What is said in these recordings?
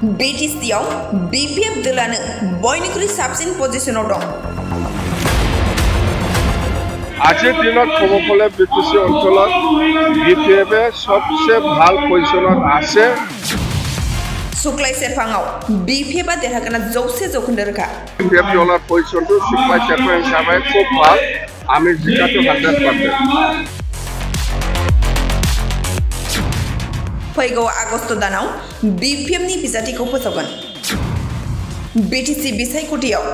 BTCआव BPF दलानो बयनिख्रुइ साबसिन पजिशनाव दं। আজিৰ দিনত ক'ব গ'লে BTC অঞ্চলত BPF सबसे ভাল পজিশনত আছে। सुक्लाय सेरफाङाव BPF देरहागोना 100% रोखा। BPF দলৰ পজিশনটো সুক্লাই সেরফাং হিসাবে খুব ভাল। আমি জিকাটো 100%। फैगौ आगस्त दानाव BPFनि बिजाथिखौ फोसावगोन। BTC बिसायख'थियाव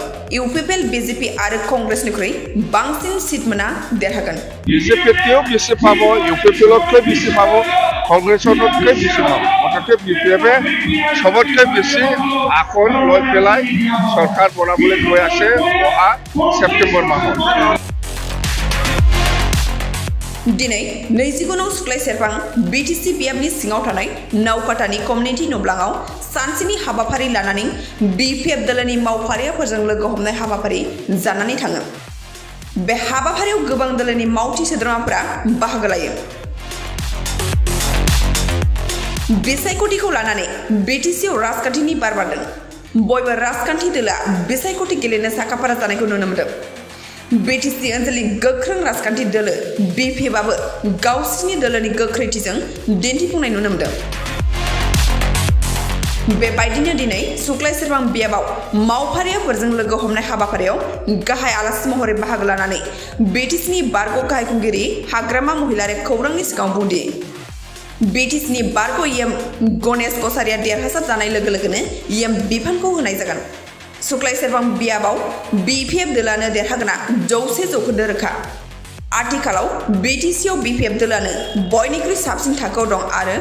UPPL BJP आरो कंग्रेसनिख्रुइ बांसिन सिट मोना देरहागोन। BJP-तेও বেশি পাব, UPPL-তকৈ বেশি পাব, কংগ্ৰেছতকৈ বেশি পাব। অৰ্থাৎ BPF-এ সবতকৈ বেশি আসন লৈ পেলাই চৰকাৰ বনাবলৈ গৈ আছে অহা সেপ্টেম্বৰ মাহত। दिनै 29 नং सुक्लाय सेरफां BTC बियाबनि सिङाव थानाय नावकाटानि कमिउनिटि नब्लाङाव सानसेनि हाबाफारि लानानै BPF दलनि मावफारियाफोरजों लोगो हमनाय हाबाफारि जानानै थाङो। बे हाबाफारियाव गोबां दलनि मावथि सोद्रोमाफोरा बाहागो लायो। बिसायख'थिखौ लानानै BTCआव राजखान्थिनि बार बारदों। बयबो राजखान्थि दोला बिसायख'थि गेलेनो साखाफारा जानायखौ नुनो मोन्दों। BTC ओनसोलनि गोख्रों राजखान्थि दोलो BPF-आबो गावसिनि दोलोनि गोख्रैथिजों दिन्थिफुंनाय नुनो मोन्दों। बेबायदिनो दिनै सुक्लाय सेरफां बियाबाव मावफारियाफोरजों लोगो हमनाय हाबाफारियाव गाहाय आलासि महरै बाहागो लानानै BTCनि बारग' गाहाय खुंगिरि हाग्रामा महिलारि खौरांनि सिगाङाव बुंदि BTCनि बारग' EM गणेश कसारिया देरहासार जानाय लोगो लोगोनो EM बिफानखौ होनाय जागोन। सुक्लाय सेरफां बियाबाव BPF दलानो देरहागोना 100% रोखा। आथिखालाव BTCआव BPF दलानो बयनिख्रुइ साबसिन थाखोआव दं आरो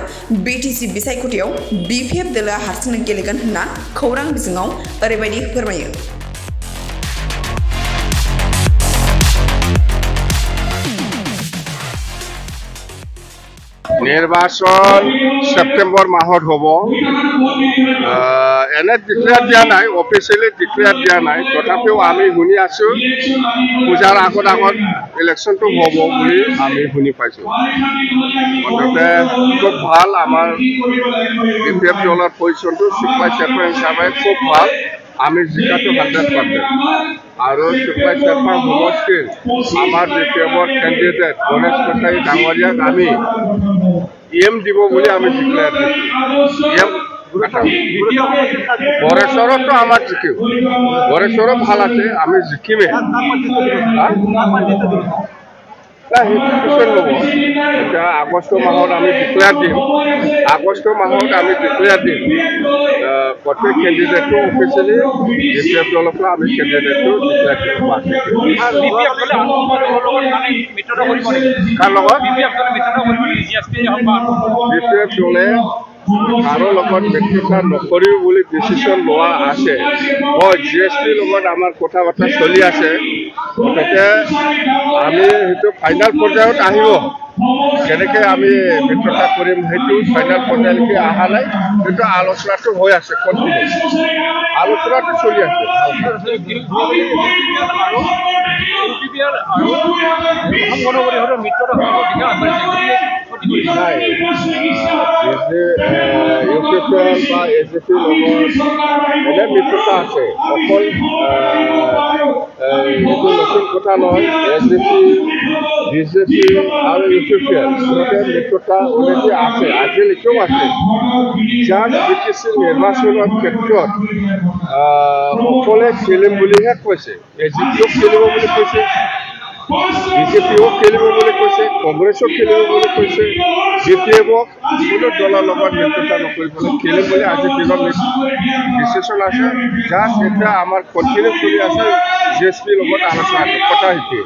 BTC बिसायख'थियाव BPF दला हारसिंनो गेलेगोन होनना खौरां बिजोङाव ओरैबायदि फोरमायो। নির্বাচন সেপ্টেম্বর মাহত হব। এনে ডিক্লেয়ার দিয়া নাই, অফিচিয়েলি ডিক্লেয়ার দিয়া নাই, তথাপিও আমি শুনি আছো পূজাৰ আগত ইলেকশনটো হব বুলি আমি শুনি পাইছো। মুঠতে খুব ভাল, আমাৰ BPF দলৰ পজিশনটো সুক্লাই সেৰফাং হিসাবে খুব ভাল। আমি জিকাটো 100%। আৰু সুক্লাই সেৰফাং সমষ্টিৰ আমাৰ BPF-ৰ কেণ্ডিডেট গণেশ কছাৰী ডাঙৰীয়াক আমি EM দিব বুলি আমি ডিক্লেয়ার দিছি। EM গড়েশ্বরতো আমার জিকিব, গড়েশ্বরও ভাল আছে, আমি জিকিমে। এটা আগষ্ট মাহত আমি ডিক্লেয়ার দিম। আগষ্ট মাহত আমি ডিক্লেয়ার দিম প্রত্যেক ক্যান্ডিডেটটো অফিচিয়েলি BPF দলৰ পৰা আমি ক্যান্ডিডেটটো ডিক্লেয়াৰ দিম। কাৰ লগত BPF দলে কাৰো লগত মিত্ৰতা নকৰিব বুলি ডিচিশন লোৱা আছে। GST লগত আমাৰ কথা বাৰ্তা চলি আছে। গতিকে আমি সেইটো ফাইনাল পৰ্যায়ত আহিব। কেনেকৈ আমি মিত্ৰতা কৰিম সেইটো ফাইনাল পৰ্যায়লৈকে অহা নাই, কিন্তু আলোচনাটো হৈ আছে, কণ্টিনিউ আলোচনাটো চলি আছে। UPPL বা AJP লগত এনে মিত্ৰতা আছে, অকল এইটো নতুন কথা নহয়। AJP, BJP আৰু UPPL মিত্ৰতা অলৰেডি আছে, আজিলৈকেও আছে। যাক BTC নিৰ্বাচনৰ ক্ষেত্ৰত অকলে খেলিম বুলিহে কৈছে। AJP-ও খেলিব বুলি কৈছে, BJP-ও খেলিব বুলি কৈছে, কংগ্ৰেছও খেলিব বুলি কৈছে। BPF-ক কোনো দলৰ লগত মিত্ৰতা নকৰিবলৈ খেলিম বুলি আজিৰ দিনত ডিচিশ্যন আছে। যাক এতিয়া আমাৰ কণ্টিনিউ চলি আছে GSP লগত আলোচনাটো কথা হৈছে।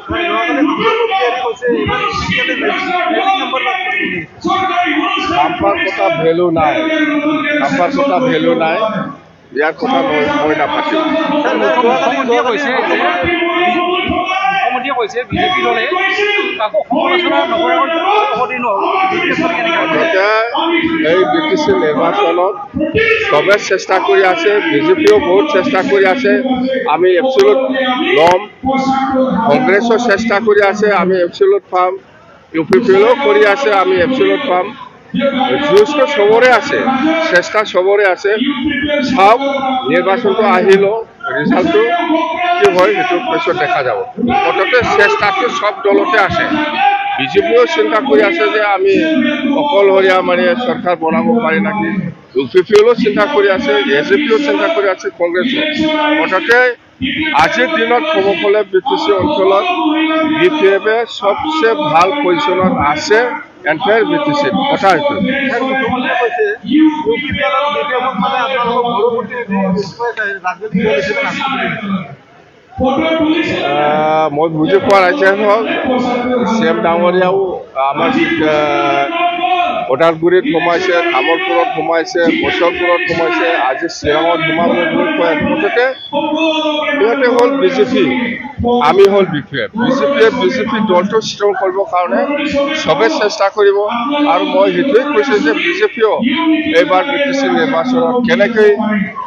কাম্পাৰ কথা ভেলু নাই, কাম্পাৰ কথা ভেলু নাই, ইয়াৰ কথা মই নাপাতিম। BJP দলে কাকো সমালোচনা এই BTC নিৰ্বাচনত সবে চেষ্টা কৰি আছে, BJP-ও বহুত চেষ্টা কৰি আছে, আমি এবছলুট ল'ম। কংগ্ৰেছও চেষ্টা কৰি আছে, আমি এবছলুট পাম। UPPL-ও কৰি আছে, আমি এবছলুট পাম। যুঁজটো চবৰে আছে, চেষ্টা চবৰে আছে। চাওক নিৰ্বাচনটো আহিল, ৰিজাল্টটো কি হয় সেইটো পিছত দেখা যাব। মুঠতে চেষ্টাটো চব দলতে আছে। বিজেপিও চিন্তা কৰি আছে যে আমি অকলশৰীয়া মানে চৰকাৰ বনাব পাৰি নেকি, ইউপিপিও চিন্তা কৰি আছে, এজেপিও চিন্তা কৰি আছে, কংগ্ৰেছো। মুঠতে আজিৰ দিনত ক'ব গ'লে BTC অঞ্চলত BPFে সবচে ভাল পজিশ্যনত আছে। এণ্টায়াৰ BTC কথা এইটো। মই বুজি পোৱা নাই যে হওক CM ডাঙৰীয়াও আমাৰ ওদালগুৰিত সোমাইছে, তামোলপুৰত সোমাইছে, মুছলপুৰত সোমাইছে, আজি চিৰাঙত সোমাব বুলি কৈ আছে। মুঠতে সিহঁতে হ'ল বিজেপি, আমি হ'ল BPF। বিজেপি দলটো ষ্ট্ৰং কৰিবৰ কাৰণে চবে চেষ্টা কৰিব। আৰু মই সেইটোৱে কৈছোঁ যে বিজেপিও এইবাৰ BTC নিৰ্বাচনত কেনেকৈ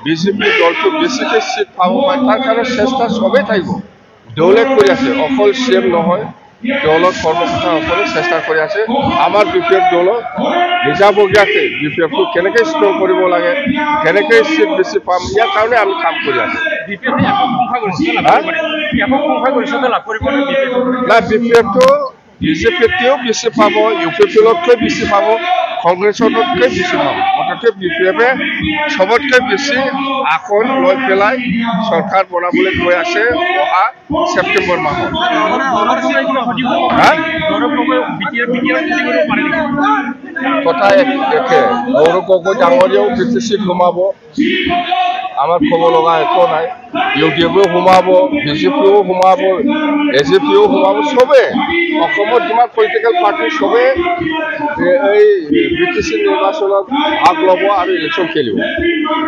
বিজেপি দলটো বেছিকৈ চিট পাব পাৰে তাৰ কাৰণে চেষ্টা চবেই থাকিব। দলে কৰি আছে, অকল CM নহয়, দলত কৰ্মকৰ্তাসকলে চেষ্টা কৰি আছে। আমাৰ BPF দলত নিজাববীয়াকৈ BPFটো কেনেকৈ ষ্ট্ৰং কৰিব লাগে, কেনেকৈ চিট বেছি পাম, ইয়াৰ কাৰণে আমি কাম কৰি আছোঁ। না BPFটো BJPতকৈও বেছি পাব, UPPতকৈ বেছি পাব, কংগ্ৰেছতকৈ বেছি পাব। মুঠতে BPFে চবতকৈ বেছি আসন লৈ পেলাই চৰকাৰ বনাবলৈ গৈ আছে অহা ছেপ্টেম্বৰ মাহত। কথা একে, গৌৰৱ গগৈ ডাঙৰীয়াও BTCত সোমাব, আমাৰ ক'ব লগা একো নাই। UDFও সোমাব, BJPও সোমাব, এজেপিও সোমাব, চবে অসমত যিমান পলিটিকেল পাৰ্টি চবে এই BTC নিৰ্বাচনত ভাগ ল'ব আৰু ইলেকশ্যন খেলিব।